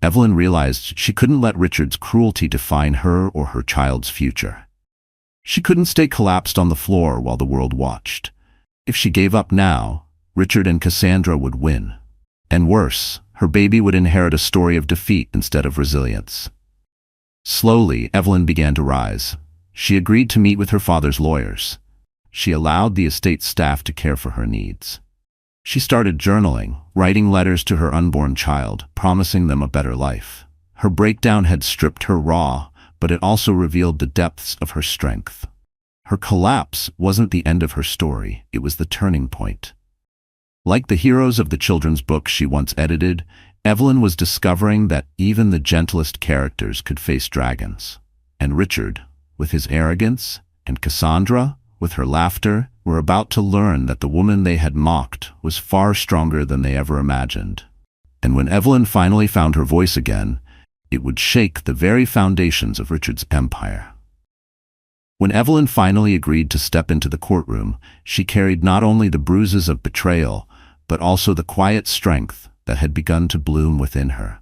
Evelyn realized she couldn't let Richard's cruelty define her or her child's future. She couldn't stay collapsed on the floor while the world watched. If she gave up now, Richard and Cassandra would win. And worse, her baby would inherit a story of defeat instead of resilience. Slowly, Evelyn began to rise. She agreed to meet with her father's lawyers. She allowed the estate staff to care for her needs. She started journaling, writing letters to her unborn child, promising them a better life. Her breakdown had stripped her raw, but it also revealed the depths of her strength. Her collapse wasn't the end of her story, it was the turning point. Like the heroes of the children's books she once edited, Evelyn was discovering that even the gentlest characters could face dragons. And Richard, with his arrogance, and Cassandra, with her laughter, were about to learn that the woman they had mocked was far stronger than they ever imagined. And when Evelyn finally found her voice again, it would shake the very foundations of Richard's empire. When Evelyn finally agreed to step into the courtroom, she carried not only the bruises of betrayal, but also the quiet strength that had begun to bloom within her.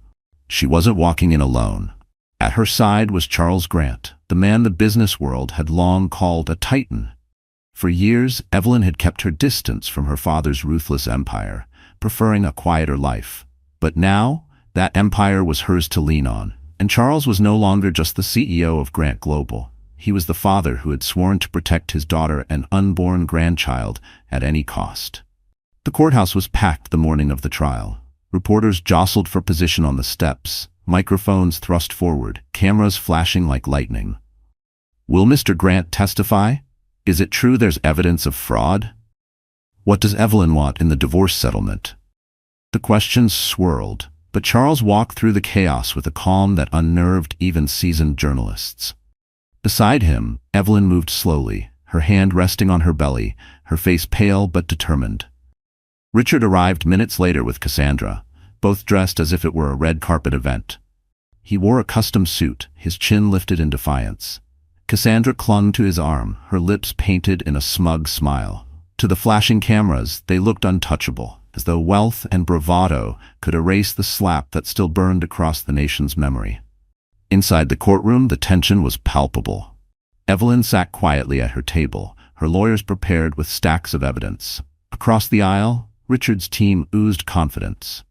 She wasn't walking in alone. At her side was Charles Grant, the man the business world had long called a titan. For years, Evelyn had kept her distance from her father's ruthless empire, preferring a quieter life. But now, that empire was hers to lean on, and Charles was no longer just the CEO of Grant Global. He was the father who had sworn to protect his daughter and unborn grandchild at any cost. The courthouse was packed the morning of the trial. Reporters jostled for position on the steps, microphones thrust forward, cameras flashing like lightning. "Will Mr. Grant testify? Is it true there's evidence of fraud? What does Evelyn want in the divorce settlement?" The questions swirled, but Charles walked through the chaos with a calm that unnerved even seasoned journalists. Beside him, Evelyn moved slowly, her hand resting on her belly, her face pale but determined. Richard arrived minutes later with Cassandra, both dressed as if it were a red carpet event. He wore a custom suit, his chin lifted in defiance. Cassandra clung to his arm, her lips painted in a smug smile. To the flashing cameras, they looked untouchable. as though wealth and bravado could erase the slap that still burned across the nation's memory. Inside the courtroom, the tension was palpable. Evelyn sat quietly at her table, her lawyers prepared with stacks of evidence. Across the aisle, Richard's team oozed confidence.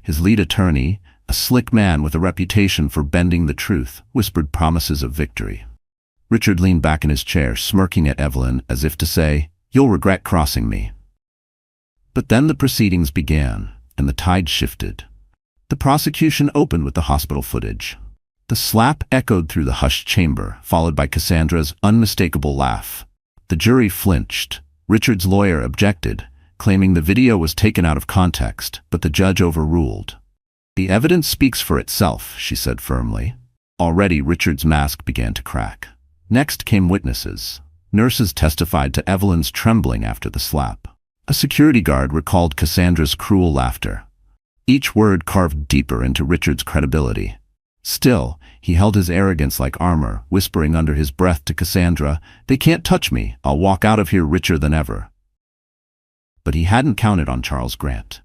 His lead attorney, a slick man with a reputation for bending the truth, whispered promises of victory. Richard leaned back in his chair, smirking at Evelyn as if to say, "You'll regret crossing me." But then the proceedings began, and the tide shifted. The prosecution opened with the hospital footage. The slap echoed through the hushed chamber, followed by Cassandra's unmistakable laugh. The jury flinched. Richard's lawyer objected, claiming the video was taken out of context, but the judge overruled. "The evidence speaks for itself," she said firmly. Already Richard's mask began to crack. Next came witnesses. Nurses testified to Evelyn's trembling after the slap. A security guard recalled Cassandra's cruel laughter. Each word carved deeper into Richard's credibility. Still, he held his arrogance like armor, whispering under his breath to Cassandra, "They can't touch me. I'll walk out of here richer than ever." But he hadn't counted on Charles Grant.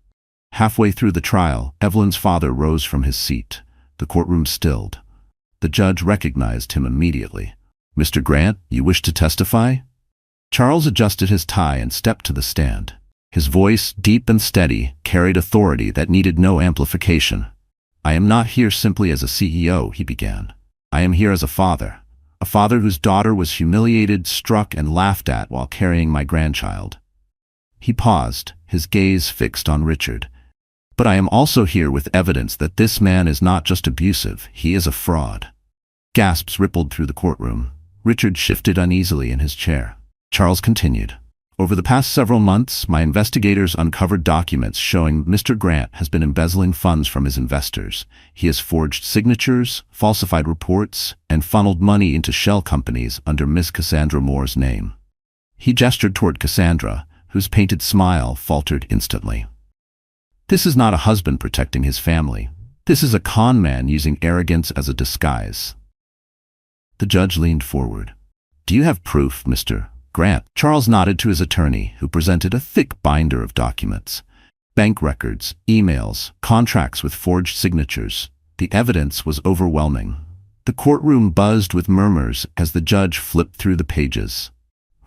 Halfway through the trial, Evelyn's father rose from his seat. The courtroom stilled. The judge recognized him immediately. "Mr. Grant, you wish to testify?" Charles adjusted his tie and stepped to the stand. His voice, deep and steady, carried authority that needed no amplification. "I am not here simply as a CEO," he began. "I am here as a father whose daughter was humiliated, struck, and laughed at while carrying my grandchild." He paused, his gaze fixed on Richard. "But I am also here with evidence that this man is not just abusive, he is a fraud." Gasps rippled through the courtroom. Richard shifted uneasily in his chair. Charles continued. "Over the past several months, my investigators uncovered documents showing Mr. Grant has been embezzling funds from his investors. He has forged signatures, falsified reports, and funneled money into shell companies under Miss Cassandra Moore's name." He gestured toward Cassandra, whose painted smile faltered instantly. "This is not a husband protecting his family. This is a con man using arrogance as a disguise." The judge leaned forward. "Do you have proof, Mr. Grant?" Charles nodded to his attorney, who presented a thick binder of documents. Bank records, emails, contracts with forged signatures. The evidence was overwhelming. The courtroom buzzed with murmurs as the judge flipped through the pages.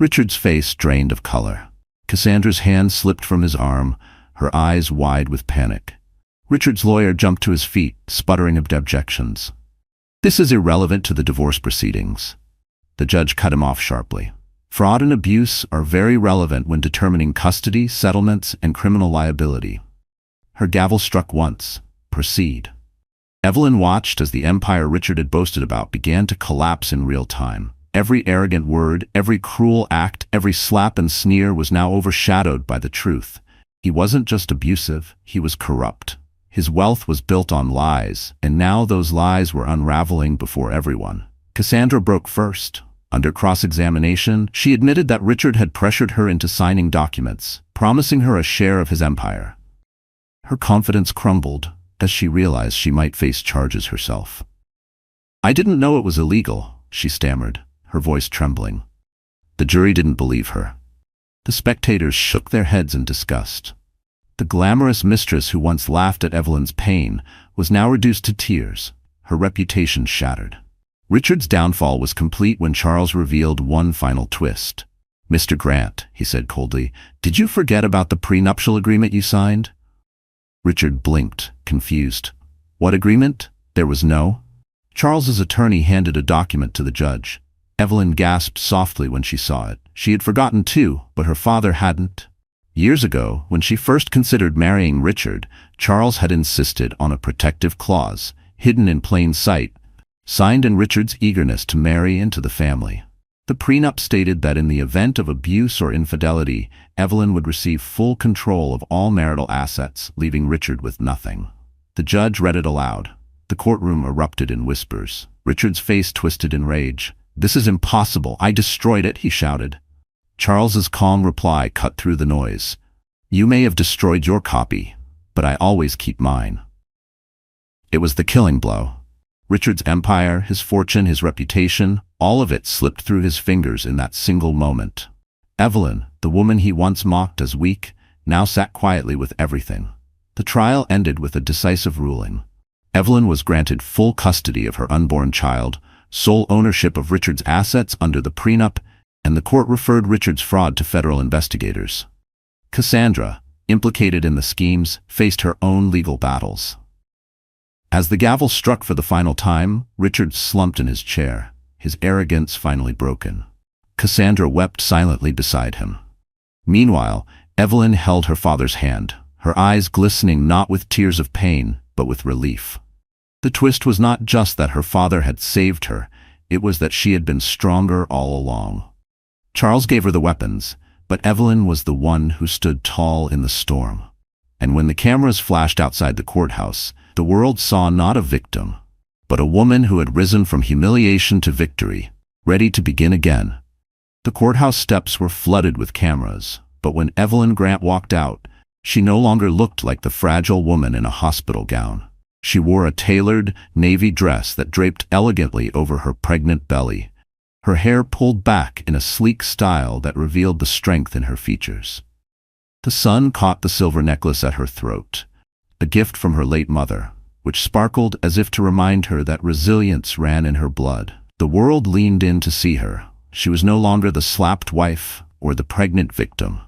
Richard's face drained of color. Cassandra's hand slipped from his arm, her eyes wide with panic. Richard's lawyer jumped to his feet, sputtering objections. "This is irrelevant to the divorce proceedings." The judge cut him off sharply. "Fraud and abuse are very relevant when determining custody, settlements, and criminal liability." Her gavel struck once. "Proceed." Evelyn watched as the empire Richard had boasted about began to collapse in real time. Every arrogant word, every cruel act, every slap and sneer was now overshadowed by the truth. He wasn't just abusive, he was corrupt. His wealth was built on lies, and now those lies were unraveling before everyone. Cassandra broke first. Under cross-examination, she admitted that Richard had pressured her into signing documents, promising her a share of his empire. Her confidence crumbled as she realized she might face charges herself. "I didn't know it was illegal," she stammered, her voice trembling. The jury didn't believe her. The spectators shook their heads in disgust. The glamorous mistress who once laughed at Evelyn's pain was now reduced to tears, her reputation shattered. Richard's downfall was complete when Charles revealed one final twist. "Mr. Grant," he said coldly, "did you forget about the prenuptial agreement you signed?" Richard blinked, confused. "What agreement? There was no." Charles's attorney handed a document to the judge. Evelyn gasped softly when she saw it. She had forgotten too, but her father hadn't. Years ago, when she first considered marrying Richard, Charles had insisted on a protective clause, hidden in plain sight, signed in Richard's eagerness to marry into the family. The prenup stated that in the event of abuse or infidelity, Evelyn would receive full control of all marital assets, leaving Richard with nothing. The judge read it aloud. The courtroom erupted in whispers. Richard's face twisted in rage. "This is impossible. I destroyed it," he shouted. Charles's calm reply cut through the noise. "You may have destroyed your copy, but I always keep mine." It was the killing blow. Richard's empire, his fortune, his reputation, all of it slipped through his fingers in that single moment. Evelyn, the woman he once mocked as weak, now sat quietly with everything. The trial ended with a decisive ruling. Evelyn was granted full custody of her unborn child, sole ownership of Richard's assets under the prenup, and the court referred Richard's fraud to federal investigators. Cassandra, implicated in the schemes, faced her own legal battles. As the gavel struck for the final time, Richard slumped in his chair, his arrogance finally broken. Cassandra wept silently beside him. Meanwhile, Evelyn held her father's hand, her eyes glistening not with tears of pain, but with relief. The twist was not just that her father had saved her, it was that she had been stronger all along. Charles gave her the weapons, but Evelyn was the one who stood tall in the storm. And when the cameras flashed outside the courthouse, the world saw not a victim, but a woman who had risen from humiliation to victory, ready to begin again. The courthouse steps were flooded with cameras, but when Evelyn Grant walked out, she no longer looked like the fragile woman in a hospital gown. She wore a tailored, navy dress that draped elegantly over her pregnant belly, her hair pulled back in a sleek style that revealed the strength in her features. The sun caught the silver necklace at her throat, a gift from her late mother, which sparkled as if to remind her that resilience ran in her blood. The world leaned in to see her. She was no longer the slapped wife or the pregnant victim.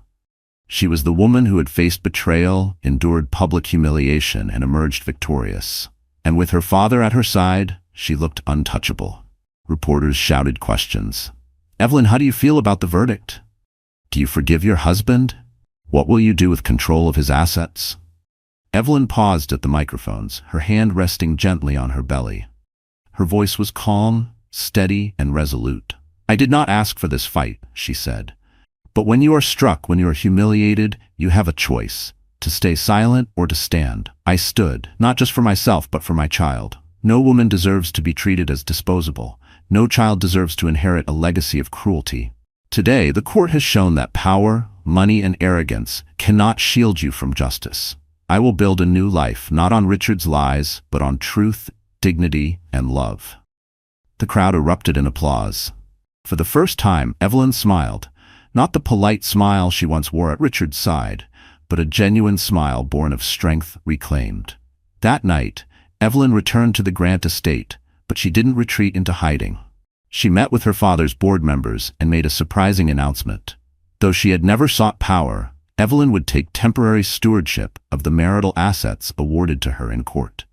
She was the woman who had faced betrayal, endured public humiliation, and emerged victorious. And with her father at her side, she looked untouchable. Reporters shouted questions. "Evelyn, how do you feel about the verdict? Do you forgive your husband? What will you do with control of his assets?" Evelyn paused at the microphones, her hand resting gently on her belly. Her voice was calm, steady, and resolute. "I did not ask for this fight," she said. "But when you are struck, when you are humiliated, you have a choice, to stay silent or to stand. I stood, not just for myself, but for my child. No woman deserves to be treated as disposable. No child deserves to inherit a legacy of cruelty. Today, the court has shown that power, money, and arrogance cannot shield you from justice. I will build a new life, not on Richard's lies, but on truth, dignity, and love." The crowd erupted in applause. For the first time, Evelyn smiled, not the polite smile she once wore at Richard's side, but a genuine smile born of strength reclaimed. That night, Evelyn returned to the Grant estate, but she didn't retreat into hiding. She met with her father's board members and made a surprising announcement. Though she had never sought power, Evelyn would take temporary stewardship of the marital assets awarded to her in court.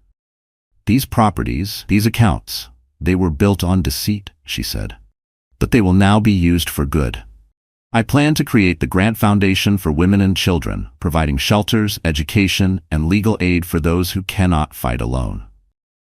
"These properties, these accounts, they were built on deceit," she said. "But they will now be used for good. I plan to create the Grant Foundation for Women and Children, providing shelters, education, and legal aid for those who cannot fight alone."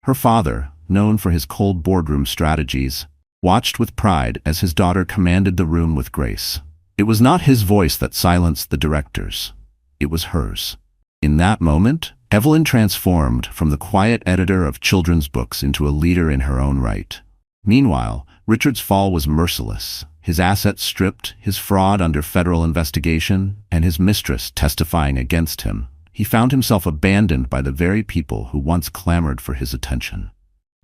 Her father, known for his cold boardroom strategies, watched with pride as his daughter commanded the room with grace. It was not his voice that silenced the directors. It was hers. In that moment, Evelyn transformed from the quiet editor of children's books into a leader in her own right. Meanwhile, Richard's fall was merciless. His assets stripped, his fraud under federal investigation, and his mistress testifying against him. He found himself abandoned by the very people who once clamored for his attention.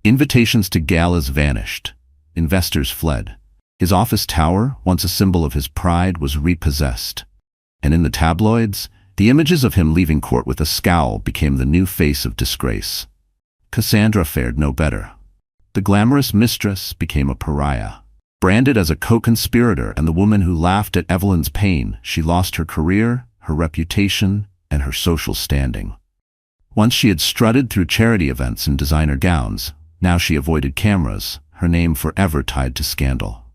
Invitations to galas vanished. Investors fled. His office tower, once a symbol of his pride, was repossessed. And in the tabloids, the images of him leaving court with a scowl became the new face of disgrace. Cassandra fared no better. The glamorous Mistress became a pariah. Branded as a co-conspirator and the woman who laughed at Evelyn's pain, she lost her career, her reputation, and her social standing. Once she had strutted through charity events in designer gowns, now she avoided cameras, her name forever tied to scandal.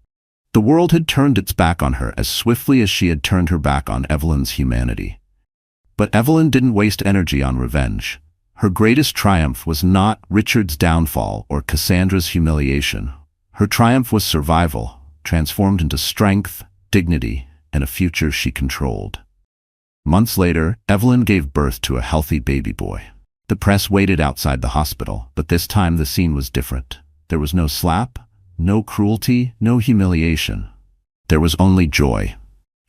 The world had turned its back on her as swiftly as she had turned her back on Evelyn's humanity. But Evelyn didn't waste energy on revenge. Her greatest triumph was not Richard's downfall or Cassandra's humiliation. Her triumph was survival, transformed into strength, dignity, and a future she controlled. Months later, Evelyn gave birth to a healthy baby boy. The press waited outside the hospital, but this time the scene was different. There was no slap, no cruelty, no humiliation. There was only joy.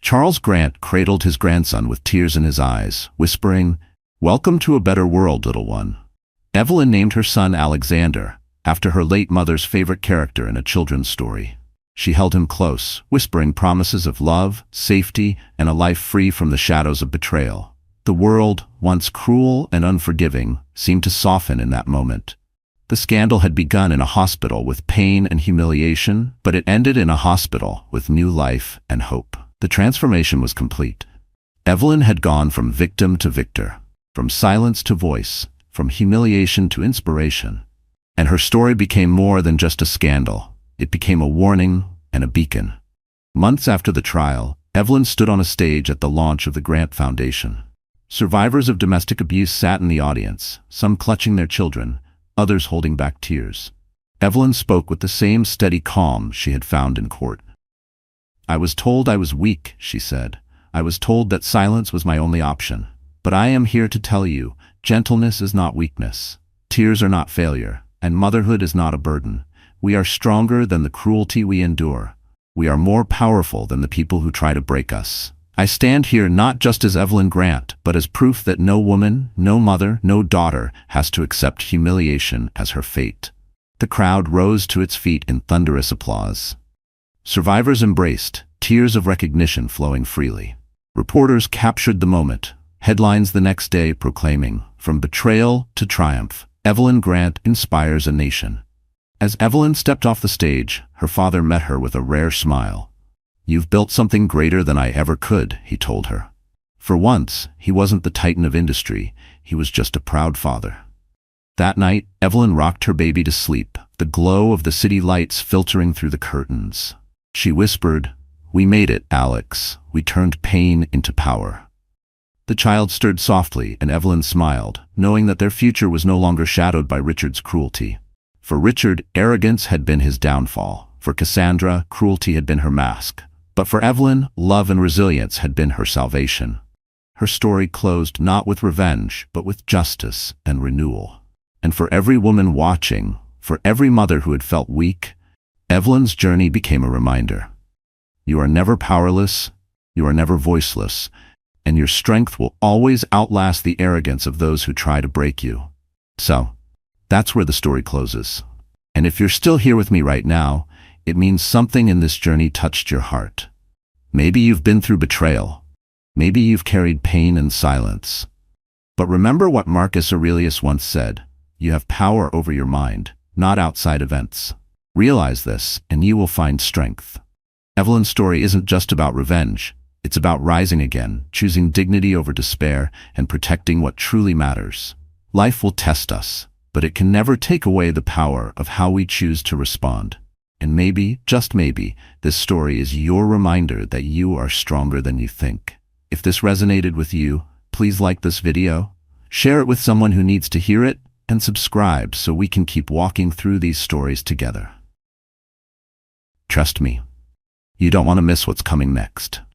Charles Grant cradled his grandson with tears in his eyes, whispering, "Welcome to a better world, little one." Evelyn named her son Alexander, after her late mother's favorite character in a children's story. She held him close, whispering promises of love, safety, and a life free from the shadows of betrayal. The world, once cruel and unforgiving, seemed to soften in that moment. The scandal had begun in a hospital with pain and humiliation, but it ended in a hospital with new life and hope. The transformation was complete. Evelyn had gone from victim to victor, from silence to voice, from humiliation to inspiration. And her story became more than just a scandal. It became a warning and a beacon. Months after the trial, Evelyn stood on a stage at the launch of the Grant Foundation. Survivors of domestic abuse sat in the audience, some clutching their children, others holding back tears. Evelyn spoke with the same steady calm she had found in court. "I was told I was weak," she said. "I was told that silence was my only option. But I am here to tell you, gentleness is not weakness. Tears are not failure, and motherhood is not a burden. We are stronger than the cruelty we endure. We are more powerful than the people who try to break us. I stand here not just as Evelyn Grant, but as proof that no woman, no mother, no daughter has to accept humiliation as her fate." The crowd rose to its feet in thunderous applause. Survivors embraced, tears of recognition flowing freely. Reporters captured the moment, headlines the next day proclaiming, "From betrayal to triumph, Evelyn Grant inspires a nation." As Evelyn stepped off the stage, her father met her with a rare smile. "You've built something greater than I ever could," he told her. For once, he wasn't the titan of industry, he was just a proud father. That night, Evelyn rocked her baby to sleep, the glow of the city lights filtering through the curtains. She whispered, "We made it, Alex. We turned pain into power." The child stirred softly, and Evelyn smiled, knowing that their future was no longer shadowed by Richard's cruelty. For Richard, arrogance had been his downfall. For Cassandra, cruelty had been her mask. But for Evelyn, love and resilience had been her salvation. Her story closed not with revenge, but with justice and renewal. And for every woman watching, for every mother who had felt weak, Evelyn's journey became a reminder. You are never powerless, you are never voiceless, and your strength will always outlast the arrogance of those who try to break you. So, that's where the story closes. And if you're still here with me right now, it means something in this journey touched your heart. Maybe you've been through betrayal. Maybe you've carried pain and silence. But remember what Marcus Aurelius once said, you have power over your mind, not outside events. Realize this, and you will find strength. Evelyn's story isn't just about revenge. It's about rising again, choosing dignity over despair, and protecting what truly matters. Life will test us, but it can never take away the power of how we choose to respond. And maybe, just maybe, this story is your reminder that you are stronger than you think. If this resonated with you, please like this video, share it with someone who needs to hear it, and subscribe so we can keep walking through these stories together. Trust me, you don't want to miss what's coming next.